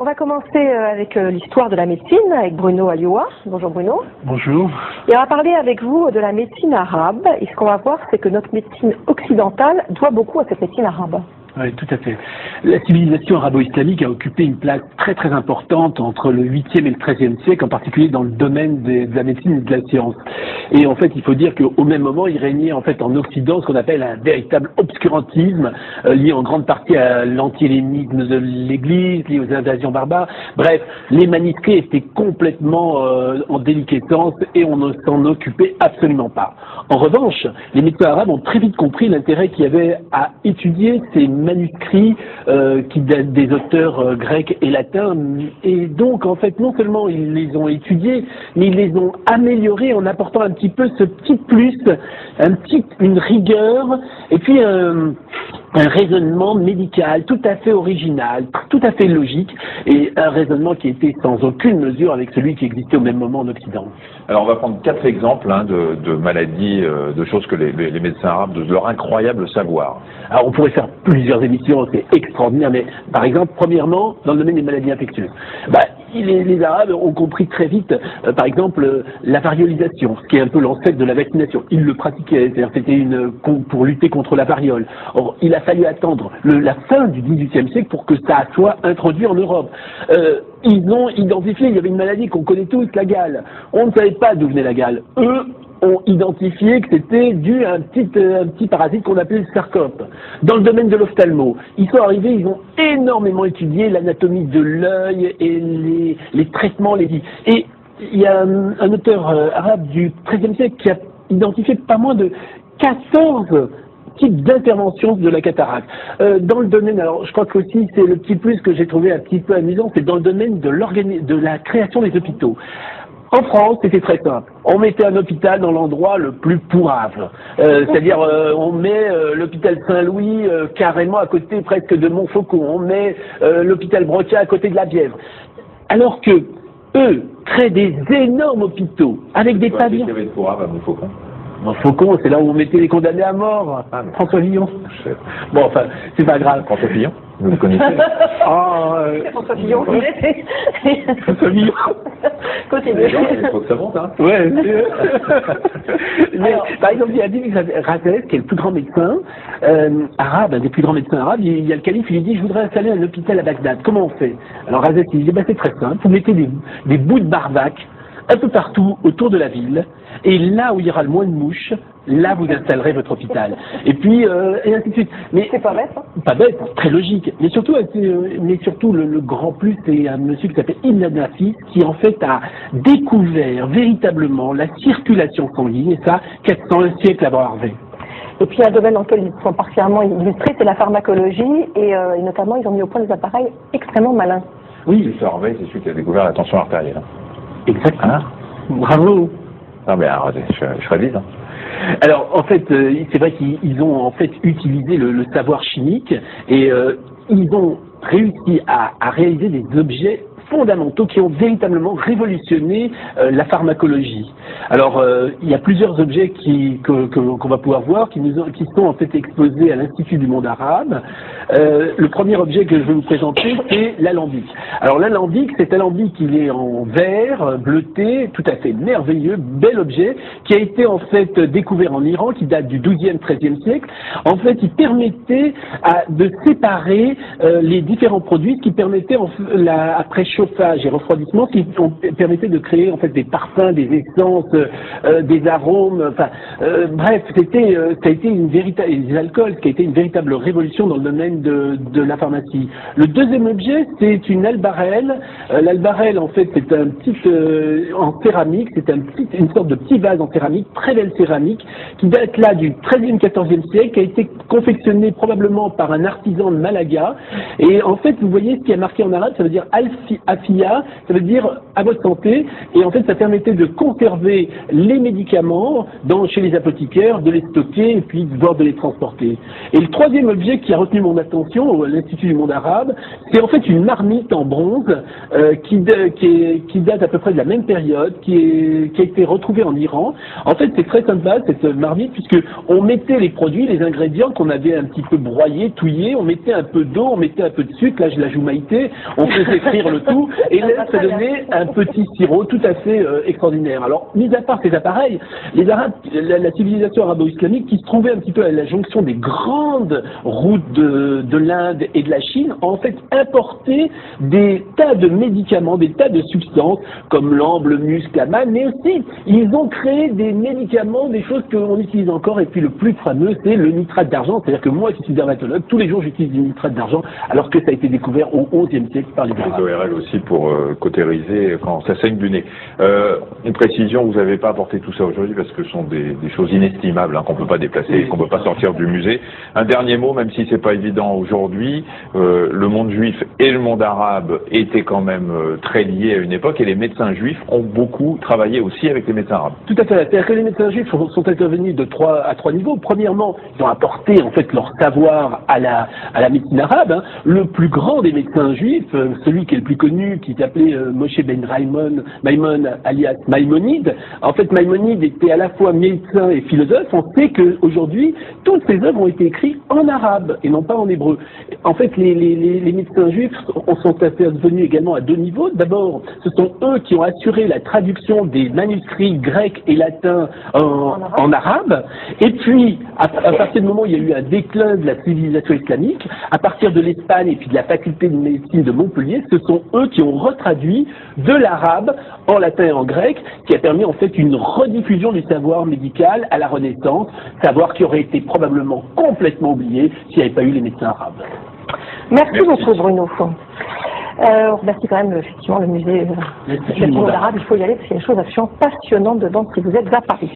On va commencer avec l'histoire de la médecine avec Bruno Alioua. Bonjour Bruno. Bonjour. Et on va parler avec vous de la médecine arabe. Et ce qu'on va voir, c'est que notre médecine occidentale doit beaucoup à cette médecine arabe. Oui, tout à fait. La civilisation arabo-islamique a occupé une place très très importante entre le 8e et le 13e siècle, en particulier dans le domaine de la médecine et de la science. Et en fait, il faut dire qu'au même moment, il régnait en fait en Occident ce qu'on appelle un véritable obscurantisme, lié en grande partie à l'antihellénisme de l'Église, lié aux invasions barbares. Bref, les manuscrits étaient complètement en déliquescence et on ne s'en occupait absolument pas. En revanche, les médecins arabes ont très vite compris l'intérêt qu'il y avait à étudier ces manuscrits qui datent des auteurs grecs et latins, et donc en fait non seulement ils les ont étudiés, mais ils les ont améliorés en apportant un petit peu ce petit plus, une rigueur, et puis un raisonnement médical tout à fait original, tout à fait logique, et un raisonnement qui était sans aucune mesure avec celui qui existait au même moment en Occident. Alors on va prendre 4 exemples de maladies, de choses que les médecins arabes, de leur incroyable savoir. Alors on pourrait faire plusieurs émissions, c'est extraordinaire, mais par exemple, premièrement, dans le domaine des maladies infectieuses, les Arabes ont compris très vite, par exemple, la variolisation, ce qui est un peu l'ancêtre de la vaccination. Ils le pratiquaient, c'est-à-dire c'était pour lutter contre la variole. Or, il a fallu attendre la fin du XVIIIe siècle pour que ça soit introduit en Europe. Ils ont identifié, il y avait une maladie qu'on connaît tous, la gale. On ne savait pas d'où venait la gale. Eux ont identifié que c'était dû à un petit parasite qu'on appelait le sarcope. Dans le domaine de l'ophtalmo, ils sont arrivés, ils ont énormément étudié l'anatomie de l'œil et les traitements, et il y a un auteur arabe du XIIIe siècle qui a identifié pas moins de 14 types d'interventions de la cataracte. Dans le domaine, alors je crois que aussi c'est le petit plus que j'ai trouvé un petit peu amusant, c'est dans le domaine de la création des hôpitaux. En France, c'était très simple. On mettait un hôpital dans l'endroit le plus pourrave. C'est-à-dire, on met l'hôpital Saint-Louis carrément à côté presque de Montfaucon. On met l'hôpital Broca à côté de la Bièvre. Alors que eux créent des énormes hôpitaux avec des pavillons. Qu'est-ce qu'il y avait de pourrave à Montfaucon? Montfaucon, c'est là où on mettait les condamnés à mort. François Villon. Bon, enfin, c'est pas grave. François Villon, vous le connaissez? François Villon. François Villon. Continue. Il faut que ça monte, hein. Ouais. Mais, par exemple, il y a dit Razès, qui est le plus grand médecin arabe, un des plus grands médecins arabes, il y a le calife, il lui dit, je voudrais installer un hôpital à Bagdad. Comment on fait? Alors Razès, il dit, c'est très simple, vous mettez des bouts de barbac un peu partout autour de la ville, et là où il y aura le moins de mouches, là vous installerez votre hôpital. Et puis, et ainsi de suite. Mais c'est pas bête, hein? Pas bête, très logique. Mais surtout le grand plus, c'est un monsieur qui s'appelle Ibn Nafis, qui en fait a découvert véritablement la circulation sanguine, et ça, 400 siècles avant Harvey. Et puis un domaine dans lequel ils sont particulièrement illustrés, c'est la pharmacologie, et notamment ils ont mis au point des appareils extrêmement malins. Oui. Harvey, c'est celui qui a découvert la tension artérielle. Exactement. Hein? Bravo. Non mais arrêtez, je révise. Hein. Alors en fait, c'est vrai qu'ils ont en fait utilisé le savoir chimique et ils ont réussi à réaliser des objets fondamentaux qui ont véritablement révolutionné la pharmacologie. Alors, il y a plusieurs objets qu'on va pouvoir voir qui sont en fait exposés à l'Institut du monde arabe. Le premier objet que je vais vous présenter, c'est l'alambic. Alors l'alambic, cet alambic, il est en verre, bleuté, tout à fait merveilleux, bel objet, qui a été en fait découvert en Iran, qui date du XIIe, XIIIe siècle. En fait, il permettait de séparer les différents produits, ce qui permettait après chauffage et refroidissement, qui permettait de créer en fait des parfums, des essences, des arômes, bref, ça a été des alcools, qui a été une véritable révolution dans le domaine de la pharmacie. Le deuxième objet, c'est une albarelle. L'albarelle, en fait, c'est un petit en céramique, c'est une sorte de petit vase en céramique, très belle céramique, qui date là du XIIIe, XIVe siècle, qui a été confectionné probablement par un artisan de Malaga. Et en fait, vous voyez ce qui est marqué en arabe, ça veut dire Afia, ça veut dire à votre santé, et en fait ça permettait de conserver les médicaments chez les apothicaires, de les stocker et puis voire de les transporter. Et le troisième objet qui a retenu mon attention à l'Institut du monde arabe, c'est en fait une marmite en bronze qui date à peu près de la même période, qui a été retrouvée en Iran. En fait, c'est très sympa cette marmite puisque on mettait les produits, les ingrédients qu'on avait un petit peu broyés, touillés, on mettait un peu d'eau, on mettait un peu de sucre, là je la joue maïté, on faisait frire le tout et là ça donnait un petit sirop tout à fait extraordinaire. Alors, mis à part ces appareils, les Arabes, la civilisation arabo-islamique qui se trouvait un petit peu à la jonction des grandes routes de l'Inde et de la Chine, ont en fait importé des tas de médicaments, des tas de substances comme l'ambre, le musc, la manne, mais aussi ils ont créé des médicaments, des choses qu'on utilise encore, et puis le plus fameux c'est le nitrate d'argent, c'est-à-dire que moi qui suis dermatologue, tous les jours j'utilise du nitrate d'argent alors que ça a été découvert au XIe siècle par les Arabes. Les ORL aussi pour cautériser quand ça saigne du nez. Une précision, vous n'avez pas apporté tout ça aujourd'hui parce que ce sont des choses inestimables qu'on ne peut pas déplacer, qu'on ne peut pas sortir du musée. Un dernier mot, même si c'est pas évident aujourd'hui, le monde juif et le monde arabe étaient quand même très liés à une époque et les médecins juifs ont beaucoup travaillé aussi avec les médecins arabes. Tout à fait. C'est-à-dire que les médecins juifs sont intervenus à trois niveaux. Premièrement, ils ont apporté en fait leur savoir à la médecine arabe. Le plus grand des médecins juifs, celui qui est le plus connu, qui s'appelait Moshe ben Maimon alias Maïmonide. En fait, Maïmonide était à la fois médecin et philosophe. On sait qu'aujourd'hui, toutes ces œuvres ont été écrites en arabe et non pas en hébreu. En fait, les médecins juifs sont intervenus également à deux niveaux. D'abord, ce sont eux qui ont assuré la traduction des manuscrits grecs et latins en arabe. Et puis, à partir du moment où il y a eu un déclin de la civilisation islamique, à partir de l'Espagne et puis de la faculté de médecine de Montpellier, ce sont eux qui ont retraduit de l'arabe en latin et en grec, qui a permis en fait une rediffusion du savoir médical à la Renaissance, savoir qui aurait été probablement complètement oublié s'il n'y avait pas eu les médecins arabes. Merci beaucoup Bruno. On remercie quand même effectivement le musée du monde arabe, il faut y aller parce qu'il y a des choses absolument passionnantes dedans si vous êtes à Paris.